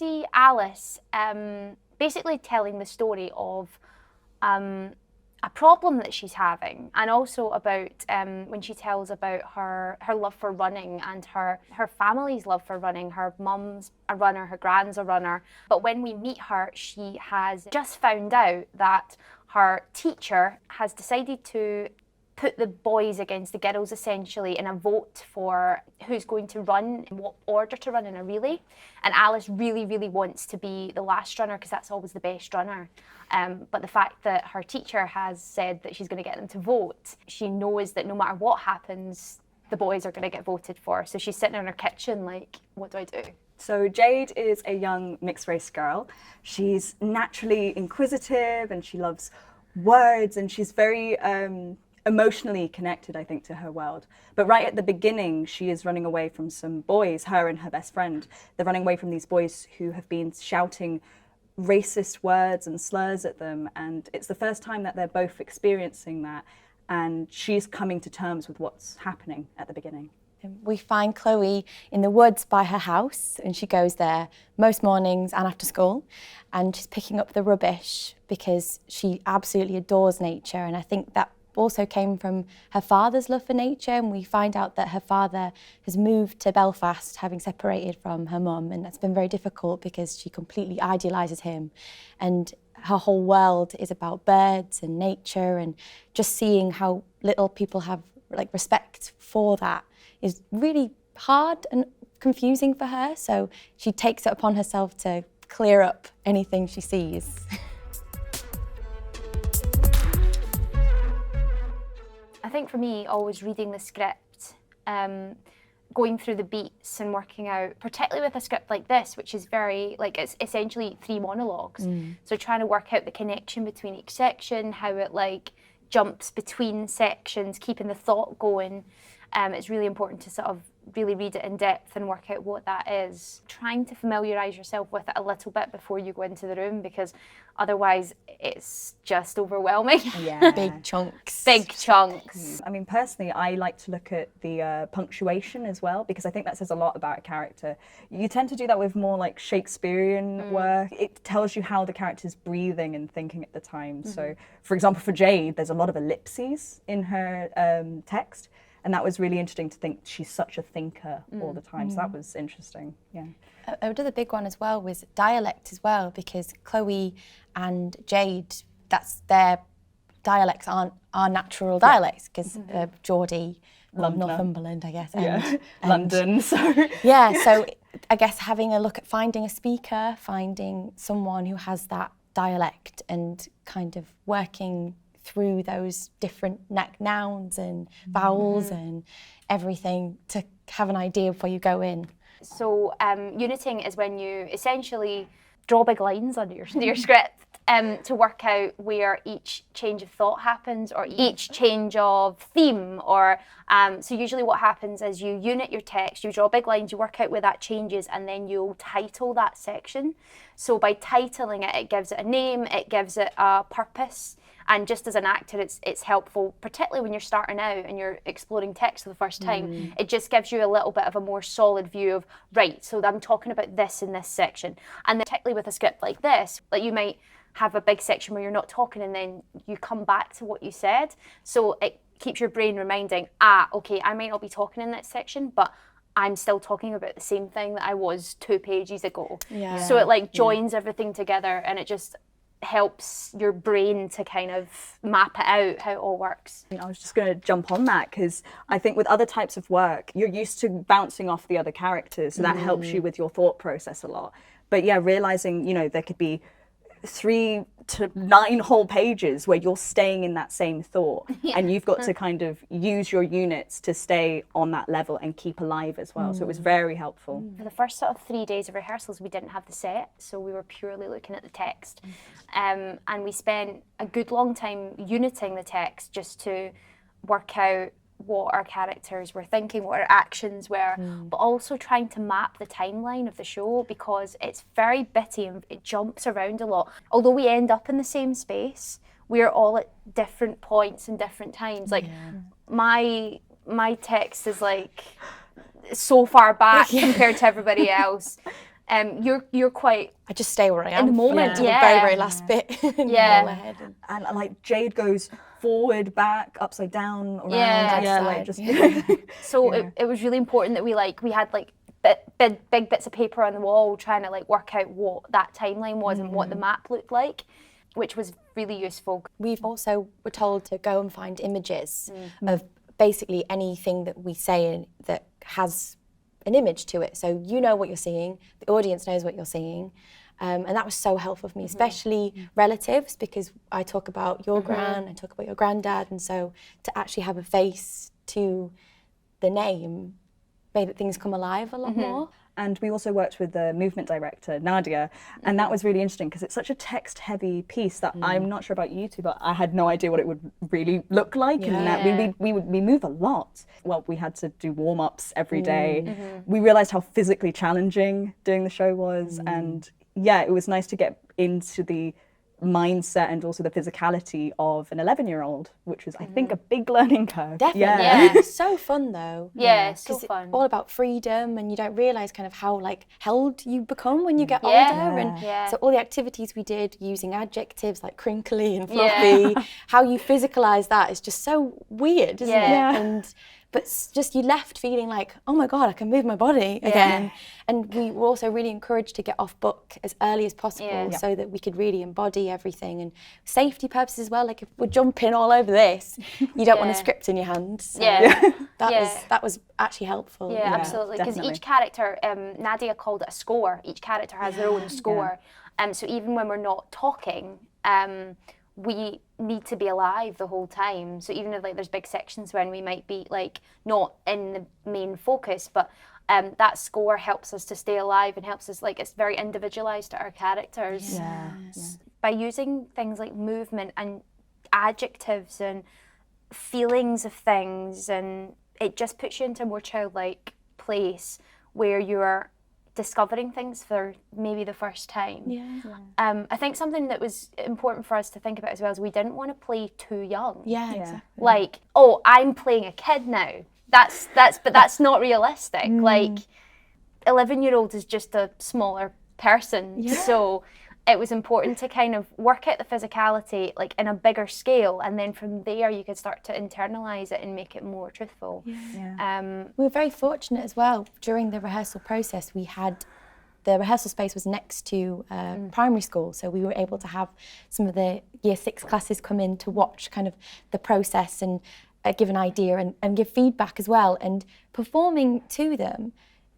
see Alice basically telling the story of a problem that she's having, and also about when she tells about her love for running and her family's love for running. Her mum's a runner, her grand's a runner, but when we meet her, she has just found out that her teacher has decided to put the boys against the girls, essentially, in a vote for who's going to run, in what order to run in a relay. And Alice really, really wants to be the last runner because that's always the best runner. But the fact that her teacher has said that she's going to get them to vote, she knows that no matter what happens, the boys are going to get voted for. So she's sitting in her kitchen like, what do I do? So Jade is a young mixed-race girl. She's naturally inquisitive and she loves words, and she's very emotionally connected, I think, to her world. But right at the beginning, she is running away from some boys, her and her best friend. They're running away from these boys who have been shouting racist words and slurs at them, and it's the first time that they're both experiencing that, and she's coming to terms with what's happening at the beginning. We find Chloe in the woods by her house, and she goes there most mornings and after school, and she's picking up the rubbish because she absolutely adores nature. And I think that also came from her father's love for nature, and we find out that her father has moved to Belfast, having separated from her mum, and that's been very difficult because she completely idealises him, and her whole world is about birds and nature, and just seeing how little people have respect for that is really hard and confusing for her, so she takes it upon herself to clear up anything she sees. I think for me, always reading the script, going through the beats and working out, particularly with a script like this, which is very, it's essentially 3 monologues. So trying to work out the connection between each section, how it jumps between sections, keeping the thought going. It's really important to sort of really read it in depth and work out what that is. Trying to familiarise yourself with it a little bit before you go into the room, because otherwise it's just overwhelming. Yeah. Big chunks. Big chunks. I mean, personally, I like to look at the punctuation as well, because I think that says a lot about a character. You tend to do that with more Shakespearean work. It tells you how the character's breathing and thinking at the time. So, for example, for Jade, there's a lot of ellipses in her text. And that was really interesting to think she's such a thinker all the time. So that was interesting, yeah. Another big one as well was dialect as well, because Chloe and Jade, that's their dialects aren't our natural dialects, because Geordie, Northumberland, I guess. And London, so. Yeah, so I guess having a look at finding a speaker, finding someone who has that dialect and kind of working through those different nouns and vowels and everything to have an idea before you go in. So uniting is when you essentially draw big lines under your script to work out where each change of thought happens, or each change of theme, or so usually what happens is you unit your text, you draw big lines, you work out where that changes, and then you'll title that section. So by titling it, it gives it a name, it gives it a purpose. And just as an actor, it's helpful, particularly when you're starting out and you're exploring text for the first time. It just gives you a little bit of a more solid view of, right, so I'm talking about this in this section. And then particularly with a script like this, you might have a big section where you're not talking and then you come back to what you said. So it keeps your brain reminding, okay, I might not be talking in that section, but I'm still talking about the same thing that I was 2 pages ago. Yeah. So it joins everything together, and it just helps your brain to kind of map it out, how it all works. I was just going to jump on that, because I think with other types of work, you're used to bouncing off the other characters, so that helps you with your thought process a lot. But yeah, realising, there could be 3 to 9 whole pages where you're staying in that same thought, and you've got to kind of use your units to stay on that level and keep alive as well. So it was very helpful. For the first sort of 3 days of rehearsals, we didn't have the set, so we were purely looking at the text. And we spent a good long time uniting the text just to work out what our characters were thinking, what our actions were, but also trying to map the timeline of the show, because it's very bitty and it jumps around a lot. Although we end up in the same space, we're all at different points and different times. My text is so far back compared to everybody else. You're quite I just stay where I am. in the moment. To Yeah. the very, very last bit. Yeah. Roll ahead and- And like Jade goes forward, back, upside down, around. Yeah. Yeah, Upside, like just. yeah. So Yeah. it was really important that we had like big bits of paper on the wall trying to like work out what that timeline was and what the map looked like, which was really useful. We've also were told to go and find images of basically anything that we say that has an image to it. So you know what you're seeing, the audience knows what you're seeing. And that was so helpful for me, especially relatives, because I talk about your gran, I talk about your granddad, and so to actually have a face to the name made things come alive a lot more. And we also worked with the movement director, Nadia, and that was really interesting because it's such a text-heavy piece that I'm not sure about you two, but I had no idea what it would really look like. Yeah. And that we move a lot. Well, we had to do warm-ups every day. We realized how physically challenging doing the show was, and yeah, it was nice to get into the mindset and also the physicality of an 11-year-old, which was, I think, a big learning curve. Definitely. Yeah. It's so fun though. Yeah, it's so 'Cause it's fun. all about freedom, and you don't realise kind of how like held you become when you get Yeah. older. And Yeah. so all the activities we did using adjectives like crinkly and Yeah. fluffy, how you physicalise that is just so weird, isn't Yeah. it? But just you left feeling like, oh my God, I can move my body again. And we were also really encouraged to get off book as early as possible Yeah. so that we could really embody everything. And safety purposes as well, like if we're jumping all over this, you don't want a Yeah. script in your hand. So Yeah. that was actually helpful. Yeah, absolutely. Because definitely. each character, Nadia called it a score. Each character has their own score. So even when we're not talking, we need to be alive the whole time. So even if like there's big sections when we might be like not in the main focus, but that score helps us to stay alive and helps us, like, it's very individualized to our characters. By using things like movement and adjectives and feelings of things, and it just puts you into a more childlike place where you're discovering things for maybe the first time. I think something that was important for us to think about as well is we didn't want to play too young. Exactly. Like, oh, I'm playing a kid now. But that's not realistic. Like, 11-year-old is just a smaller person. So it was important to kind of work out the physicality like in a bigger scale, and then from there you could start to internalize it and make it more truthful. We were very fortunate as well. During the rehearsal process, the rehearsal space was next to primary school, so we were able to have some of the year 6 classes come in to watch kind of the process and give an idea and give feedback as well. And performing to them,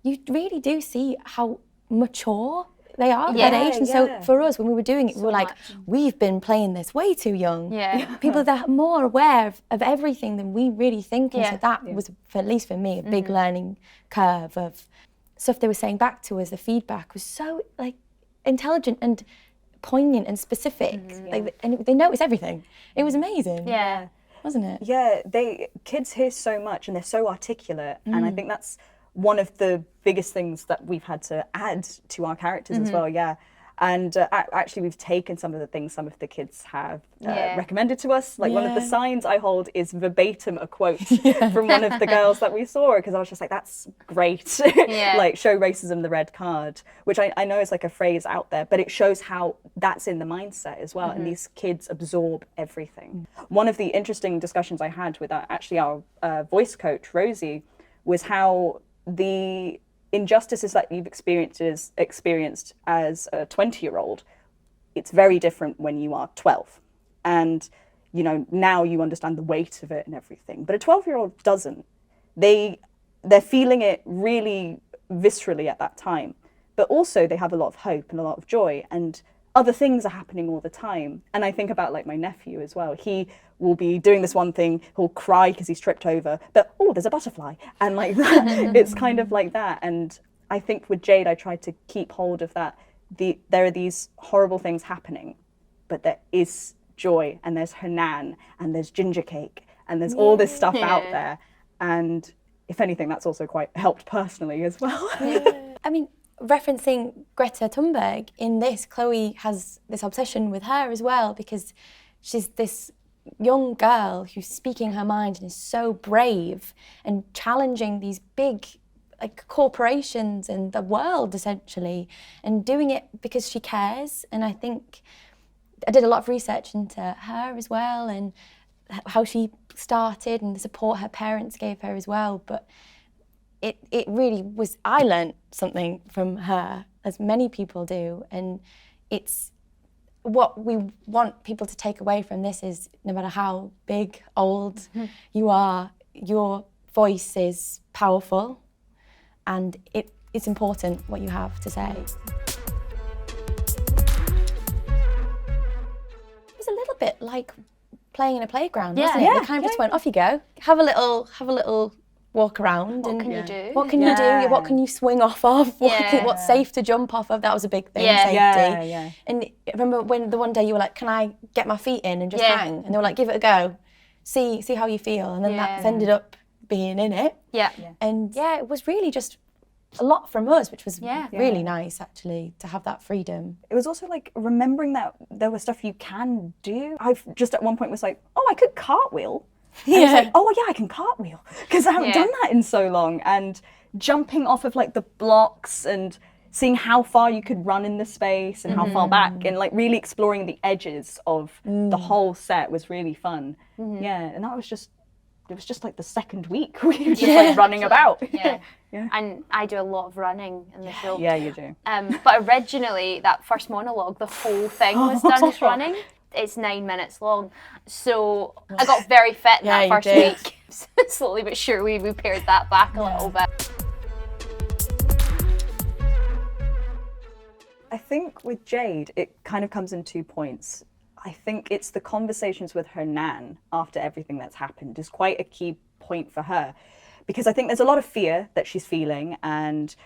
you really do see how mature they are at that age. And so for us, when we were doing it, we were like, we've been playing this way too young. People that are more aware of everything than we really think. And so that was, at least for me, a big learning curve of stuff they were saying back to us. The feedback was so like intelligent and poignant and specific. Like, and they noticed everything. It was amazing. Wasn't it? Yeah, kids hear so much and they're so articulate, and I think that's one of the biggest things that we've had to add to our characters as well. And actually, we've taken some of the things some of the kids have recommended to us. Like one of the signs I hold is verbatim a quote from one of the girls that we saw, because I was just like, that's great. Like, show racism the red card, which I know is like a phrase out there, but it shows how that's in the mindset as well. And these kids absorb everything. One of the interesting discussions I had with our voice coach, Rosie, was how the injustices that you've experienced as a 20-year-old, it's very different when you are 12. And, you know, now you understand the weight of it and everything. But a 12-year-old doesn't. They're feeling it really viscerally at that time. But also they have a lot of hope and a lot of joy, and other things are happening all the time. And I think about like my nephew as well. He will be doing this one thing, he'll cry because he's tripped over, but oh, there's a butterfly. And like that, it's kind of like that. And I think with Jade, I tried to keep hold of that. There are these horrible things happening, but there is joy, and there's Hanan, and there's ginger cake, and there's all this stuff out there. And if anything, that's also quite helped personally as well. I mean, referencing Greta Thunberg, in this, Chloe has this obsession with her as well, because she's this young girl who's speaking her mind and is so brave and challenging these big like corporations and the world essentially, and doing it because she cares. And I think I did a lot of research into her as well, and how she started and the support her parents gave her as well. But it really was, I learned something from her, as many people do, and it's what we want people to take away from this is no matter how big, old you are, your voice is powerful, and it's important what you have to say. It was a little bit like playing in a playground, wasn't it? Yeah, They kind of just went, off you go, have a little walk around. What and can you do? What can you do? What can you swing off of? What's safe to jump off of? That was a big thing, safety. Yeah. And I remember when the one day you were like, can I get my feet in and just hang? And they were like, give it a go. See how you feel. And then that's ended up being in it. Yeah. And it was really just a lot from us, which was really nice actually, to have that freedom. It was also like remembering that there was stuff you can do. I've just at one point was like, oh, I could cartwheel. And I was like, oh yeah, I can cartwheel, because I haven't done that in so long. And jumping off of like the blocks and seeing how far you could run in the space and how far back, and like really exploring the edges of the whole set was really fun. Yeah, and that was just, it was just like the second week we were just like running about. Yeah. And I do a lot of running in the show. Yeah, you do. But originally, that first monologue, the whole thing was done as running. It's 9 minutes long. So I got very fit in that first week. Slowly but surely we pared that back a little bit. I think with Jade, it kind of comes in 2 points. I think it's the conversations with her nan after everything that's happened is quite a key point for her, because I think there's a lot of fear that she's feeling, and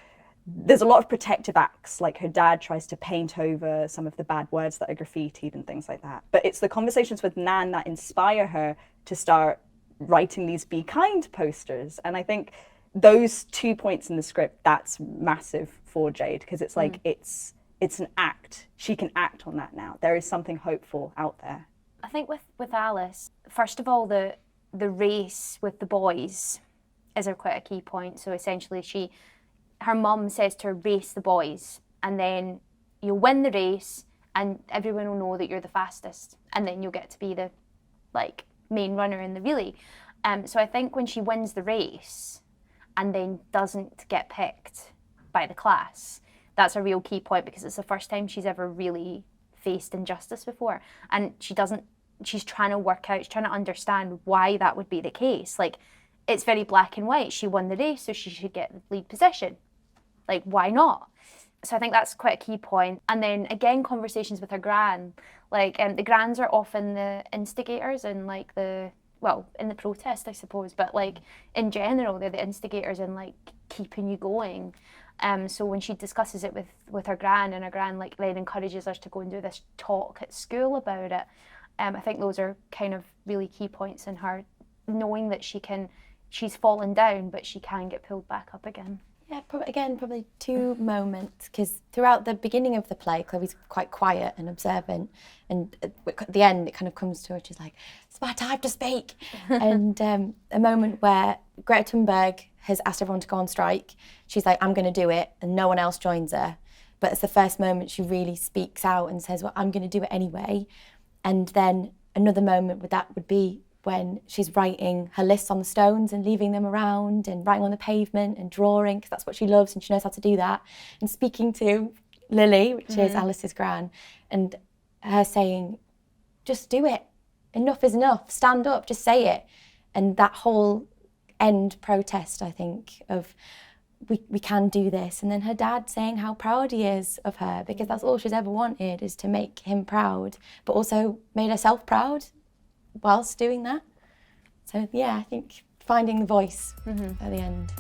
there's a lot of protective acts, like her dad tries to paint over some of the bad words that are graffitied and things like that. But it's the conversations with nan that inspire her to start writing these Be Kind posters. And I think those 2 points in the script, that's massive for Jade, because it's like, it's an act. She can act on that now. There is something hopeful out there. I think with Alice, first of all, the race with the boys is quite a key point. So essentially her mum says to her, race the boys, and then you'll win the race and everyone will know that you're the fastest, and then you'll get to be the like main runner in the relay. So I think when she wins the race and then doesn't get picked by the class, that's a real key point, because it's the first time she's ever really faced injustice before, and she's trying to work out, she's trying to understand why that would be the case. Like, it's very black and white. She won the race, so she should get the lead position. Like, why not? So I think that's quite a key point. And then again, conversations with her gran. Like, the grans are often the instigators and like in the protest, I suppose, but like in general, they're the instigators in like keeping you going. So when she discusses it with her gran, and her gran like then encourages us to go and do this talk at school about it, I think those are kind of really key points in her knowing that she's fallen down, but she can get pulled back up again. Yeah, probably 2 moments, because throughout the beginning of the play, Chloe's quite quiet and observant, and at the end it kind of comes to her, she's like, it's my time to speak. And a moment where Greta Thunberg has asked everyone to go on strike, she's like, I'm going to do it, and no one else joins her. But it's the first moment she really speaks out and says, well, I'm going to do it anyway. And then another moment with that would be when she's writing her lists on the stones and leaving them around, and writing on the pavement and drawing, because that's what she loves and she knows how to do that, and speaking to Lily, which is Alice's gran, and her saying, just do it, enough is enough, stand up, just say it. And that whole end protest, I think, of we can do this. And then her dad saying how proud he is of her, because that's all she's ever wanted, is to make him proud, but also made herself proud whilst doing that. So yeah, I think finding the voice at the end.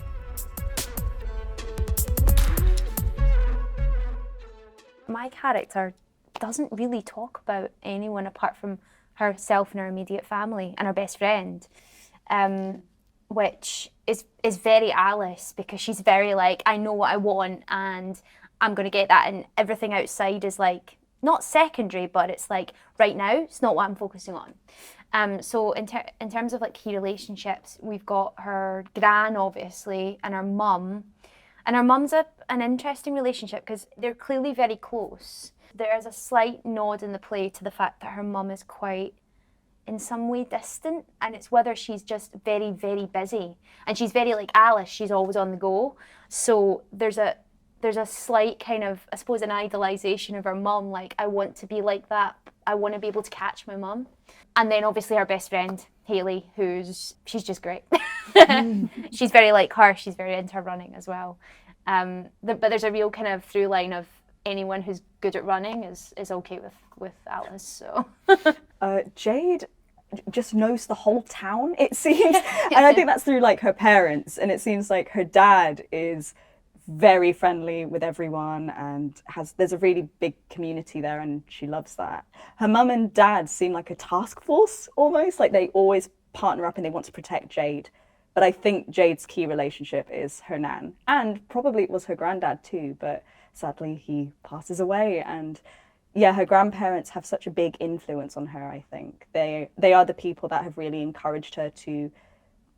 My character doesn't really talk about anyone apart from herself and her immediate family and her best friend, which is very Alice, because she's very like, I know what I want and I'm going to get that, and everything outside is like not secondary, but it's like right now it's not what I'm focusing on. So in terms of like key relationships, we've got her gran obviously and her mum, And her mum's an interesting relationship because they're clearly very close. There is a slight nod in the play to the fact that her mum is quite, in some way, distant, and it's whether she's just very, very busy. And she's very like Alice, she's always on the go. So there's a slight kind of, I suppose, an idolisation of her mum, like, I want to be like that. I want to be able to catch my mum. And then obviously her best friend, Hayley, she's just great. She's very like her, she's very into her running as well. But there's a real kind of through line of anyone who's good at running is okay with Alice. So Jade just knows the whole town, it seems. And I think that's through like her parents. And it seems like her dad is very friendly with everyone and there's a really big community there, and she loves that. Her mum and dad seem like a task force almost, like they always partner up and they want to protect Jade. But I think Jade's key relationship is her nan, and probably it was her granddad too, but sadly he passes away. And yeah, her grandparents have such a big influence on her, I think. They are the people that have really encouraged her to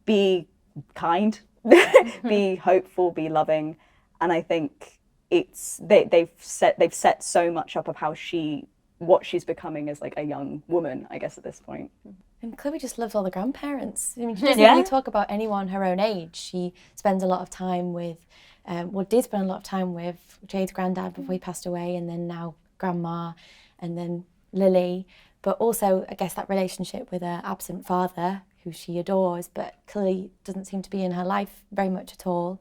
be kind, be hopeful, be loving. And I think they've set so much up of what she's becoming as like a young woman, I guess, at this point. And Chloe just loves all the grandparents. I mean, she doesn't really talk about anyone her own age. She spends a lot of time with, did spend a lot of time with Jade's granddad before he passed away, and then now grandma, and then Lily. But also, I guess, that relationship with her absent father, who she adores, but clearly doesn't seem to be in her life very much at all.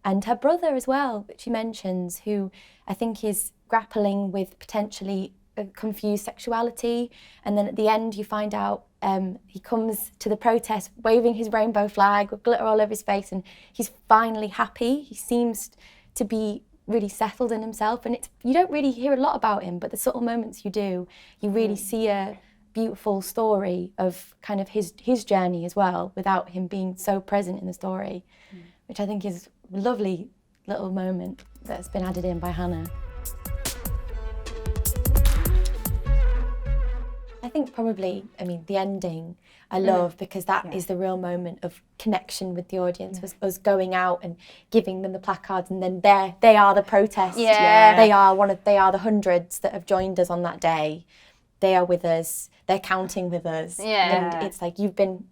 And her brother as well, which she mentions, who I think is grappling with potentially a confused sexuality. And then at the end you find out he comes to the protest waving his rainbow flag with glitter all over his face, and he's finally happy. He seems to be really settled in himself, and you don't really hear a lot about him, but the subtle moments you do, you really see a beautiful story of kind of his journey as well, without him being so present in the story, which I think is a lovely little moment that's been added in by Hannah. I think probably, the ending I love, because that is the real moment of connection with the audience, was us going out and giving them the placards, and then they are the protest. Yeah. They are the hundreds that have joined us on that day. They are with us. They're counting with us. Yeah. And it's like, you've been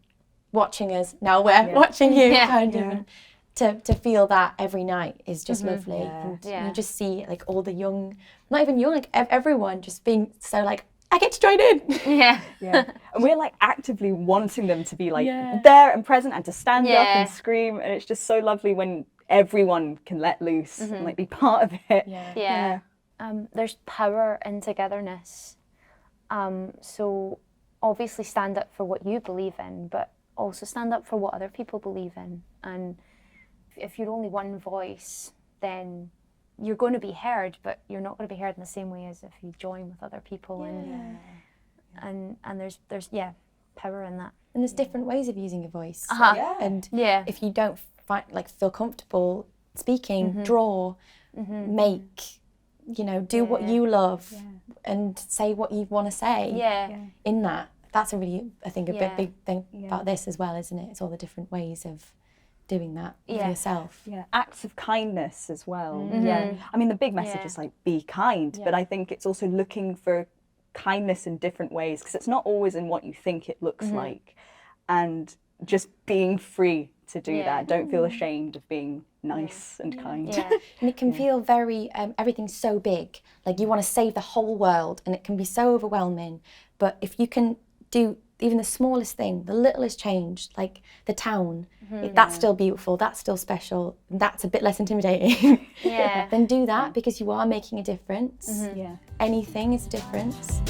watching us, now we're watching you, kind of. And to feel that every night is just lovely. And you just see like all the young, not even young, like everyone just being so like, I get to join in. Yeah. And we're like actively wanting them to be like there and present and to stand up and scream. And it's just so lovely when everyone can let loose and like be part of it. There's power in togetherness. So obviously stand up for what you believe in, but also stand up for what other people believe in. And if you're only one voice, then you're going to be heard, but you're not going to be heard in the same way as if you join with other people. And there's power in that. And there's different ways of using your voice. And if you don't feel comfortable speaking, draw, make, do what you love and say what you want to say in that. That's a really, I think, a big thing about this as well, isn't it? It's all the different ways of doing that for yourself. Acts of kindness as well. I mean, the big message is like, be kind, but I think it's also looking for kindness in different ways, because it's not always in what you think it looks like, and just being free to do that. Don't feel ashamed of being nice and kind. And it can feel very, everything's so big, like you want to save the whole world, and it can be so overwhelming. But if you can do even the smallest thing, the littlest change, like the town, that's still beautiful, that's still special, and that's a bit less intimidating, then do that, because you are making a difference. Anything is a difference.